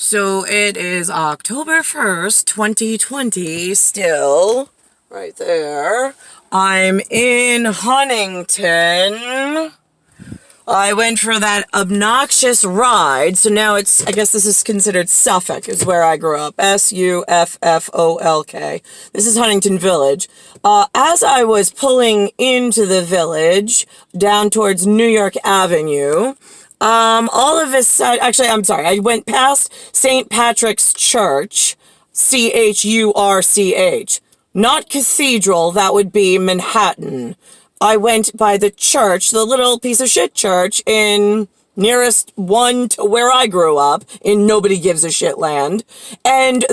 So it is October 1st, 2020, still, right there. I'm in Huntington. I went for that obnoxious ride, so now I guess this is considered Suffolk, is where I grew up. Suffolk. This is Huntington Village. As I was pulling into the village, down towards New York Avenue, all of a sudden, actually, I'm sorry, I went past St. Patrick's Church, Church, not Cathedral, that would be Manhattan. I went by the church, the little piece of shit church in nearest one to where I grew up, in Nobody Gives a Shit land, and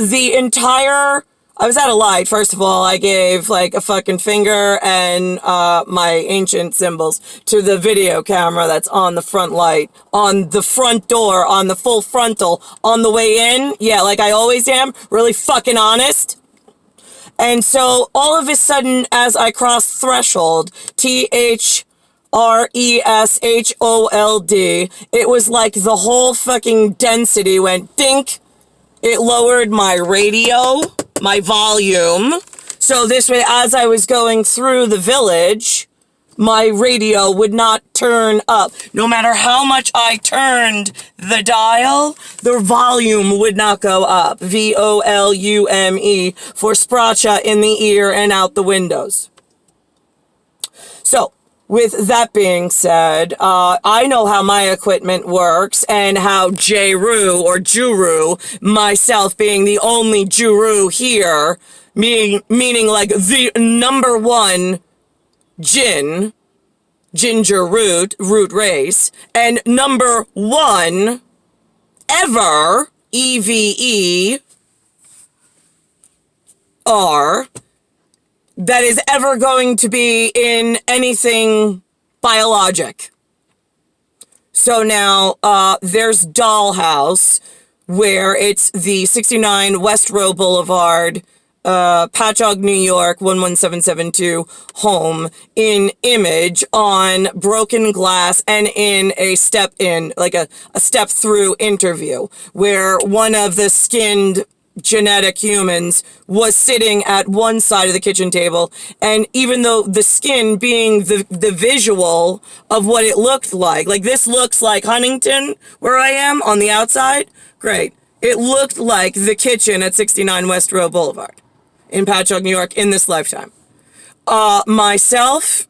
I was at a light. First of all, I gave like a fucking finger and my ancient symbols to the video camera that's on the front light, on the front door, on the full frontal, on the way in. Yeah, like I always am, really fucking honest. And so all of a sudden, as I crossed threshold, threshold, it was like the whole fucking density went dink. It lowered my radio, my volume. So this way, as I was going through the village, my radio would not turn up. No matter how much I turned the dial, the volume would not go up. VOLUME for Spracha in the ear and out the windows. So, with that being said, I know how my equipment works and how Juru or Juru, myself being the only Juru here, meaning like the number one ginger root race, and number one ever, EVER, that is ever going to be in anything biologic. So now, there's Dollhouse, where it's the 69 West Row Boulevard, Patchogue, New York, 11772 home in image on broken glass and in a step through interview where one of the skinned genetic humans was sitting at one side of the kitchen table, and even though the skin being the visual of what it looked like this looks like Huntington where I am on the outside, great, it looked like the kitchen at 69 West Row Boulevard in Patchogue, New York in this lifetime. Myself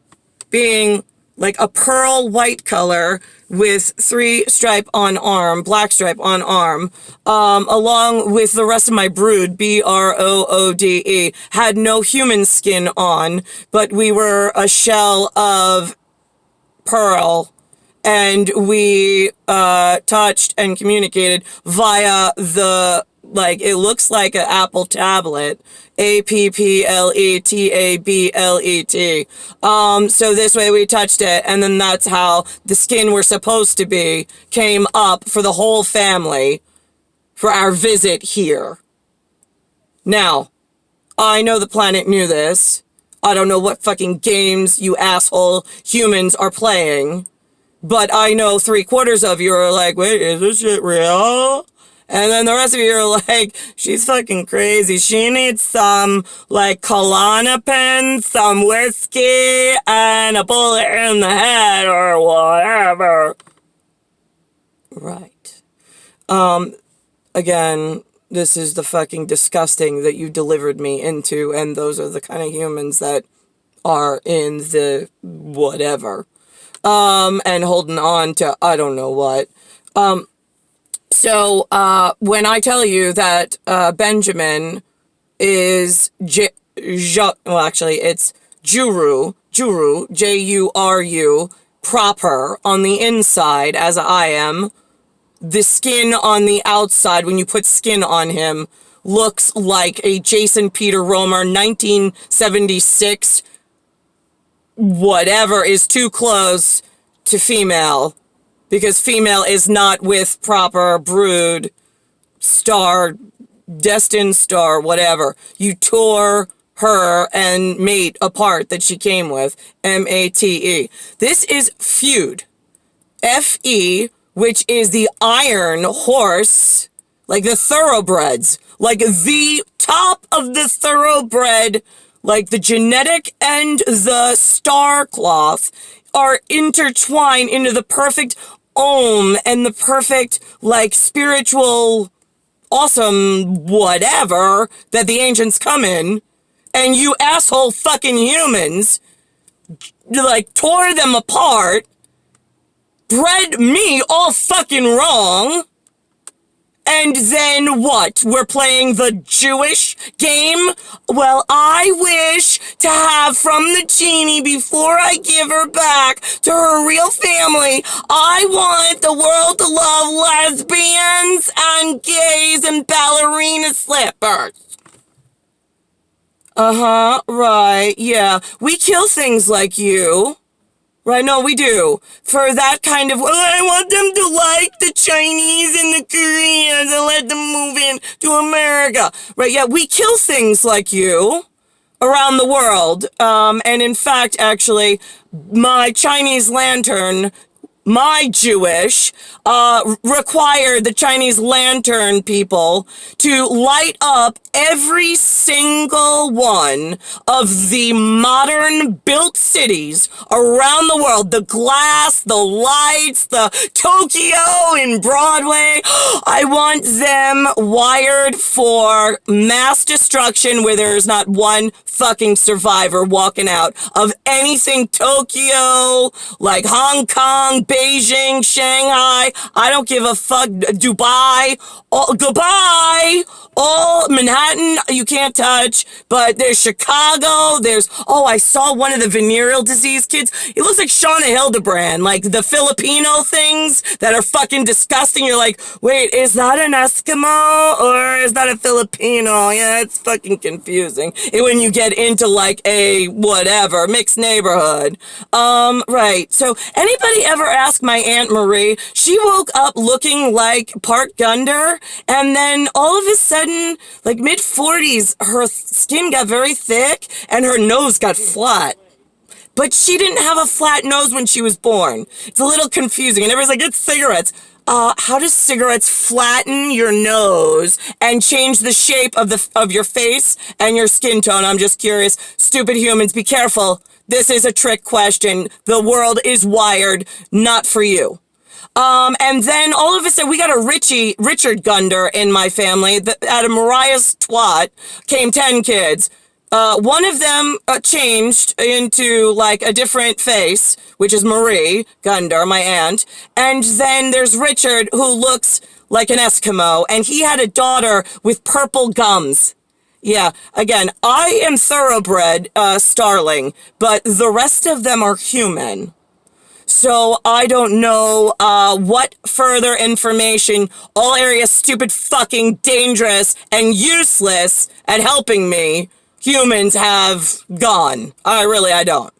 being like a pearl white color with 3 stripe on arm, black stripe on arm, along with the rest of my brood, BROODE, had no human skin on, but we were a shell of pearl, and we touched and communicated via it looks like an Apple tablet, APPLETABLET. So this way we touched it, and then that's how the skin we're supposed to be came up for the whole family for our visit here. Now, I know the planet knew this. I don't know what fucking games you asshole humans are playing, but I know 3/4 of you are like, wait, is this shit real? And then the rest of you are like, she's fucking crazy. She needs some, Klonopin, some whiskey, and a bullet in the head, or whatever. Right. Again, this is the fucking disgusting that you delivered me into, and those are the kind of humans that are in the whatever. And holding on to I don't know what. So, when I tell you that, Benjamin is it's Juru, Juru, proper on the inside, as I am. The skin on the outside, when you put skin on him, looks like a Jason Peter Romer 1976, whatever, is too close to female. Because female is not with proper brood, star, destined star, whatever. You tore her and mate apart that she came with. MATE. This is feud. FE, which is the iron horse like the thoroughbreds, like the top of the thoroughbred, like the genetic and the star cloth are intertwined into the perfect om and the perfect, like, spiritual, awesome whatever that the ancients come in, and you asshole fucking humans, like, tore them apart, bred me all fucking wrong, and then what? We're playing the Jewish game? Well, I wish to have from the genie before I give her back to her real family. I want the world to love lesbians and gays and ballerina slippers. Uh-huh, right, yeah. We kill things like you. Right, no, we do. For that kind of, well, I want them to like the Chinese and the Koreans and let them move in to America. Right, yeah, we kill things like you around the world. And in fact, actually, my Chinese lantern, my Jewish, required the Chinese lantern people to light up every single one of the modern built cities around the world. The glass, the lights, the Tokyo and Broadway. I want them wired for mass destruction where there's not one fucking survivor walking out of anything Tokyo, like Hong Kong, Beijing, Shanghai. I don't give a fuck. Dubai. Goodbye. All Manhattan, you can't touch. But there's Chicago. There's, I saw one of the venereal disease kids. He looks like Shauna Hildebrand, like the Filipino things that are fucking disgusting. You're like, wait, is that an Eskimo or is that a Filipino? Yeah, it's fucking confusing. When you get into like a whatever mixed neighborhood. Right. So anybody ever ask my Aunt Marie? She woke up looking like part Gundar, and then all of a sudden, like mid-40s, her skin got very thick and her nose got flat. But she didn't have a flat nose when she was born. It's a little confusing. And everybody's like, it's cigarettes. How does cigarettes flatten your nose and change the shape of your face and your skin tone? I'm just curious. Stupid humans, be careful. This is a trick question. The world is wired not for you. And then all of a sudden we got a Richard Gundar in my family. Out of Mariah's twat came 10 kids. One of them changed into like a different face, which is Marie Gundar, my aunt. And then there's Richard, who looks like an Eskimo, and he had a daughter with purple gums. Yeah, again, I am thoroughbred starling, but the rest of them are human. So I don't know what further information all areas stupid, fucking dangerous, and useless at helping me humans have gone. I don't.